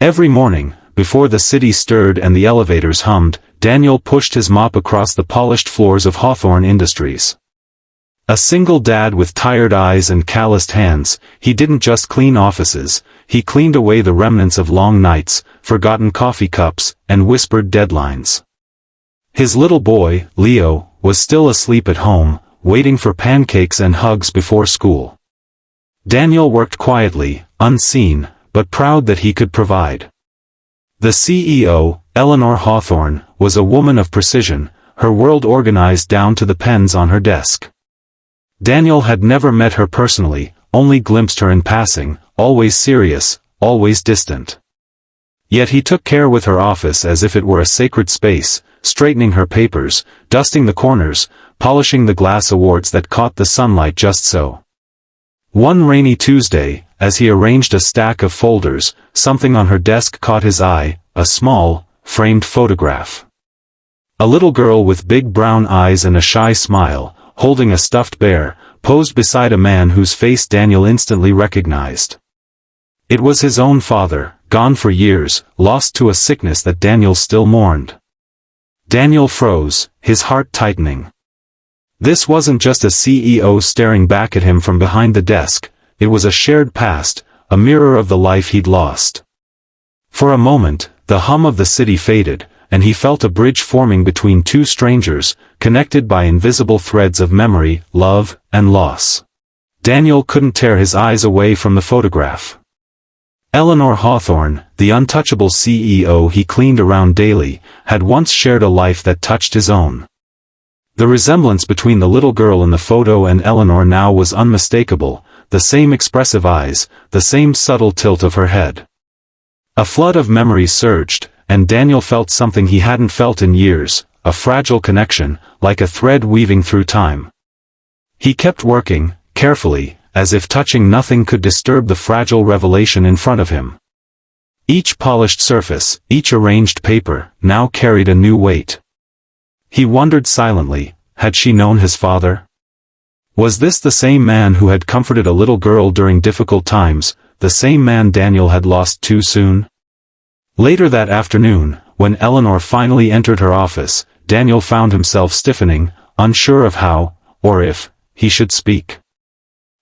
Every morning, before the city stirred and the elevators hummed, Daniel pushed his mop across the polished floors of Hawthorne Industries. A single dad with tired eyes and calloused hands, he didn't just clean offices, he cleaned away the remnants of long nights, forgotten coffee cups, and whispered deadlines. His little boy, Leo, was still asleep at home, waiting for pancakes and hugs before school. Daniel worked quietly, unseen, but proud that he could provide. The CEO, Eleanor Hawthorne, was a woman of precision, her world organized down to the pens on her desk. Daniel had never met her personally, only glimpsed her in passing, always serious, always distant. Yet he took care with her office as if it were a sacred space, straightening her papers, dusting the corners, polishing the glass awards that caught the sunlight just so. One rainy Tuesday, as he arranged a stack of folders, something on her desk caught his eye, a small, framed photograph. A little girl with big brown eyes and a shy smile, holding a stuffed bear, posed beside a man whose face Daniel instantly recognized. It was his own father, gone for years, lost to a sickness that Daniel still mourned. Daniel froze, his heart tightening. This wasn't just a CEO staring back at him from behind the desk, it was a shared past, a mirror of the life he'd lost. For a moment, the hum of the city faded, and he felt a bridge forming between two strangers, connected by invisible threads of memory, love, and loss. Daniel couldn't tear his eyes away from the photograph. Eleanor Hawthorne, the untouchable CEO he cleaned around daily, had once shared a life that touched his own. The resemblance between the little girl in the photo and Eleanor now was unmistakable, the same expressive eyes, the same subtle tilt of her head. A flood of memories surged, and Daniel felt something he hadn't felt in years, a fragile connection, like a thread weaving through time. He kept working, carefully, as if touching nothing could disturb the fragile revelation in front of him. Each polished surface, each arranged paper, now carried a new weight. He wondered silently, had she known his father? Was this the same man who had comforted a little girl during difficult times, the same man Daniel had lost too soon? Later that afternoon, when Eleanor finally entered her office, Daniel found himself stiffening, unsure of how, or if, he should speak.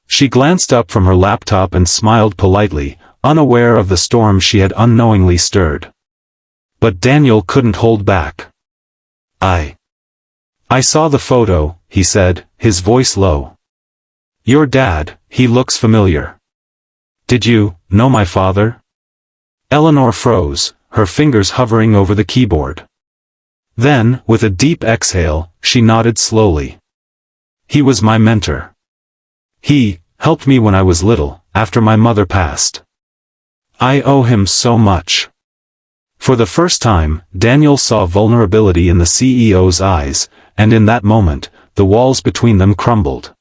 She glanced up from her laptop and smiled politely, unaware of the storm she had unknowingly stirred. But Daniel couldn't hold back. I saw the photo, he said, his voice low. Your dad, he looks familiar. Did you know my father? Eleanor froze, her fingers hovering over the keyboard. Then, with a deep exhale, she nodded slowly. He was my mentor. He helped me when I was little, after my mother passed. I owe him so much. For the first time, Daniel saw vulnerability in the CEO's eyes, and in that moment, the walls between them crumbled.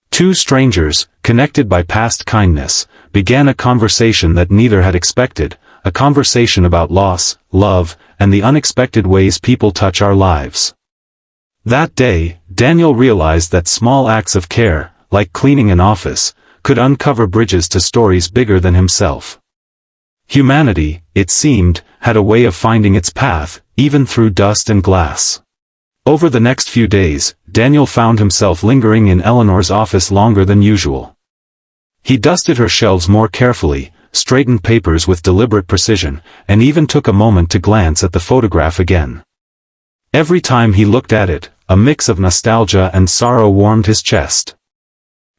Two strangers, connected by past kindness, began a conversation that neither had expected, a conversation about loss, love, and the unexpected ways people touch our lives. That day, Daniel realized that small acts of care, like cleaning an office, could uncover bridges to stories bigger than himself. Humanity, it seemed, had a way of finding its path, even through dust and glass. Over the next few days, Daniel found himself lingering in Eleanor's office longer than usual. He dusted her shelves more carefully, straightened papers with deliberate precision, and even took a moment to glance at the photograph again. Every time he looked at it, a mix of nostalgia and sorrow warmed his chest.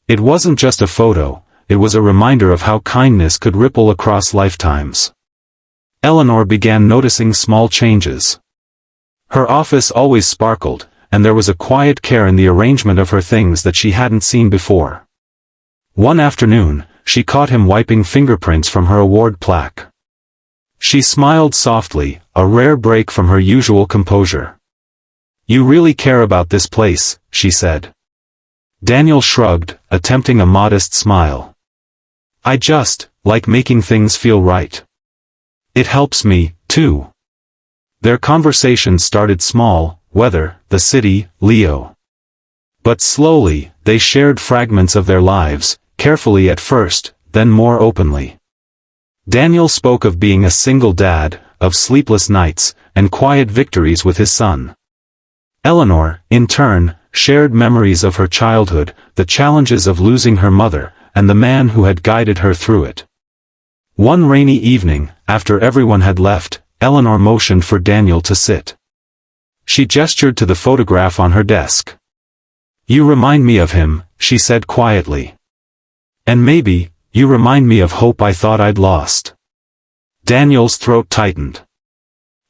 It wasn't just a photo, it was a reminder of how kindness could ripple across lifetimes. Eleanor began noticing small changes. Her office always sparkled, and there was a quiet care in the arrangement of her things that she hadn't seen before. One afternoon, she caught him wiping fingerprints from her award plaque. She smiled softly, a rare break from her usual composure. You really care about this place, she said. Daniel shrugged, attempting a modest smile. I just like making things feel right. It helps me, too. Their conversation started small, weather, the city, Leo. But slowly, they shared fragments of their lives, carefully at first, then more openly. Daniel spoke of being a single dad, of sleepless nights, and quiet victories with his son. Eleanor, in turn, shared memories of her childhood, the challenges of losing her mother, and the man who had guided her through it. One rainy evening, after everyone had left, Eleanor motioned for Daniel to sit. She gestured to the photograph on her desk. "You remind me of him," she said quietly. "And maybe, you remind me of hope I thought I'd lost." Daniel's throat tightened.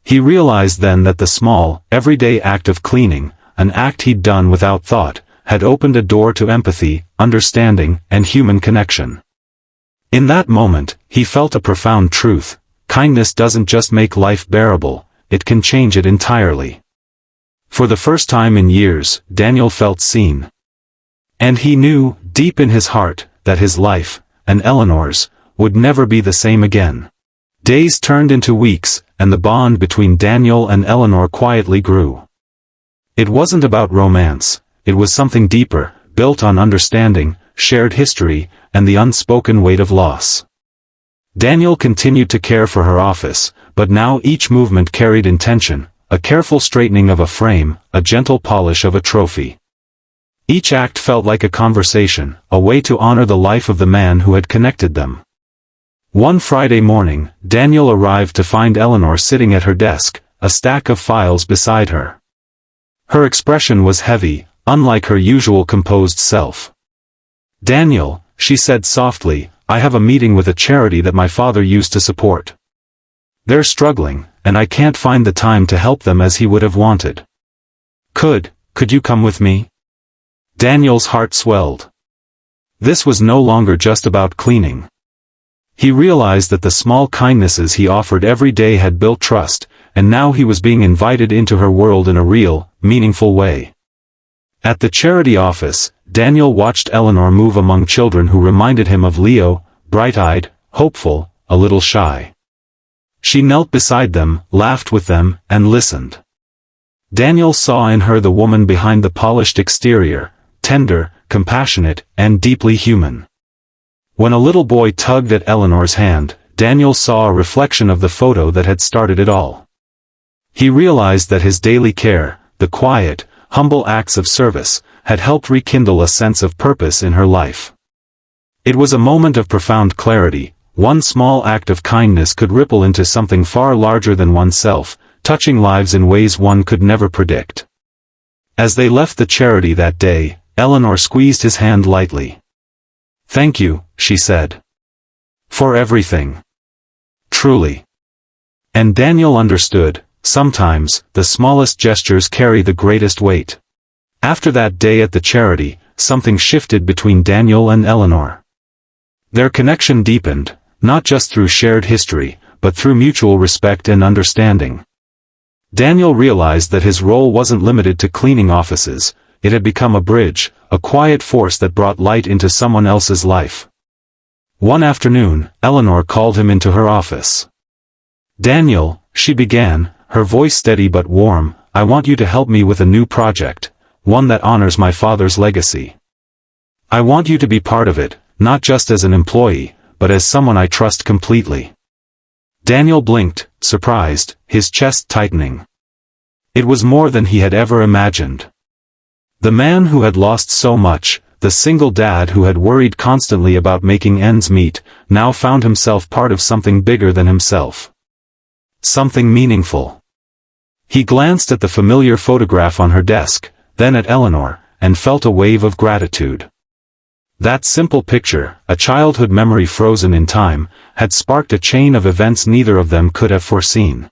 He realized then that the small, everyday act of cleaning, an act he'd done without thought, had opened a door to empathy, understanding, and human connection. In that moment, he felt a profound truth: kindness doesn't just make life bearable, it can change it entirely. For the first time in years, Daniel felt seen. And he knew, deep in his heart, that his life, and Eleanor's, would never be the same again. Days turned into weeks, and the bond between Daniel and Eleanor quietly grew. It wasn't about romance, it was something deeper, built on understanding, shared history, and the unspoken weight of loss. Daniel continued to care for her office, but now each movement carried intention, a careful straightening of a frame, a gentle polish of a trophy. Each act felt like a conversation, a way to honor the life of the man who had connected them. One Friday morning, Daniel arrived to find Eleanor sitting at her desk, a stack of files beside her. Her expression was heavy, unlike her usual composed self. "Daniel," she said softly, "I have a meeting with a charity that my father used to support. They're struggling, and I can't find the time to help them as he would have wanted. Could you come with me?" Daniel's heart swelled. This was no longer just about cleaning. He realized that the small kindnesses he offered every day had built trust, and now he was being invited into her world in a real, meaningful way. At the charity office, Daniel watched Eleanor move among children who reminded him of Leo, bright-eyed, hopeful, a little shy. She knelt beside them, laughed with them, and listened. Daniel saw in her the woman behind the polished exterior, tender, compassionate, and deeply human. When a little boy tugged at Eleanor's hand, Daniel saw a reflection of the photo that had started it all. He realized that his daily care, the quiet, humble acts of service, had helped rekindle a sense of purpose in her life. It was a moment of profound clarity. One small act of kindness could ripple into something far larger than oneself, touching lives in ways one could never predict. As they left the charity that day, Eleanor squeezed his hand lightly. "Thank you," she said. "For everything. Truly." And Daniel understood, sometimes, the smallest gestures carry the greatest weight. After that day at the charity, something shifted between Daniel and Eleanor. Their connection deepened, not just through shared history, but through mutual respect and understanding. Daniel realized that his role wasn't limited to cleaning offices, it had become a bridge, a quiet force that brought light into someone else's life. One afternoon, Eleanor called him into her office. "Daniel," she began, her voice steady but warm, "I want you to help me with a new project, one that honors my father's legacy. I want you to be part of it, not just as an employee, but as someone I trust completely." Daniel blinked, surprised, his chest tightening. It was more than he had ever imagined. The man who had lost so much, the single dad who had worried constantly about making ends meet, now found himself part of something bigger than himself. Something meaningful. He glanced at the familiar photograph on her desk, then at Eleanor, and felt a wave of gratitude. That simple picture, a childhood memory frozen in time, had sparked a chain of events neither of them could have foreseen.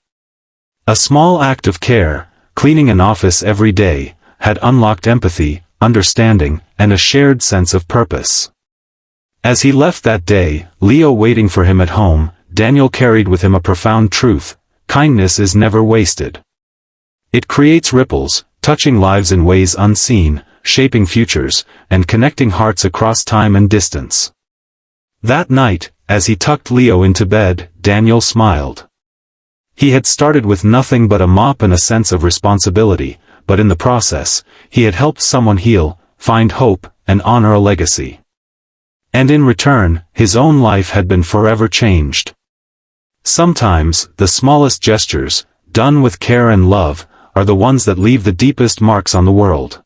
A small act of care, cleaning an office every day, had unlocked empathy, understanding, and a shared sense of purpose. As he left that day, Leo waiting for him at home, Daniel carried with him a profound truth: kindness is never wasted. It creates ripples, touching lives in ways unseen, shaping futures, and connecting hearts across time and distance. That night, as he tucked Leo into bed, Daniel smiled. He had started with nothing but a mop and a sense of responsibility, but in the process, he had helped someone heal, find hope, and honor a legacy. And in return, his own life had been forever changed. Sometimes, the smallest gestures, done with care and love, are the ones that leave the deepest marks on the world.